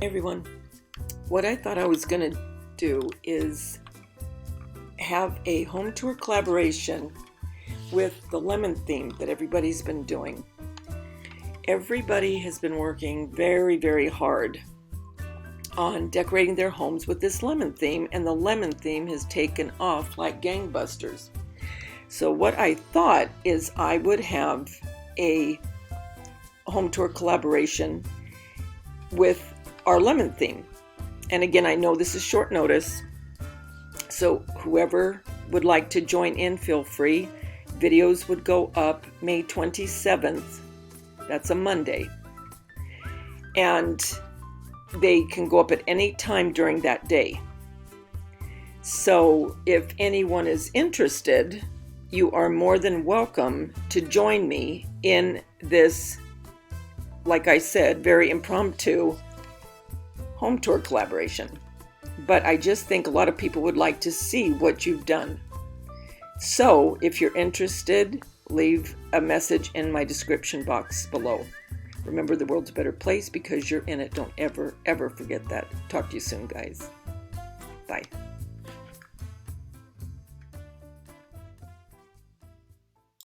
Everyone, what I thought I was going to do is have a home tour collaboration with the lemon theme that everybody's been doing. Everybody has been working very, very hard on decorating their homes with this lemon theme, and the lemon theme has taken off like gangbusters. So what I thought is I would have a home tour collaboration with our lemon theme. And again, I know this is short notice, so whoever would like to join in, feel free. Videos would go up May 27th. That's a Monday. And they can go up at any time during that day. So if anyone is interested, you are more than welcome to join me in this, like I said, very impromptu home tour collaboration. But I just think a lot of people would like to see what you've done. So if you're interested, leave a message in my description box below. Remember, the world's a better place because you're in it. Don't ever, ever forget that. Talk to you soon, guys. Bye.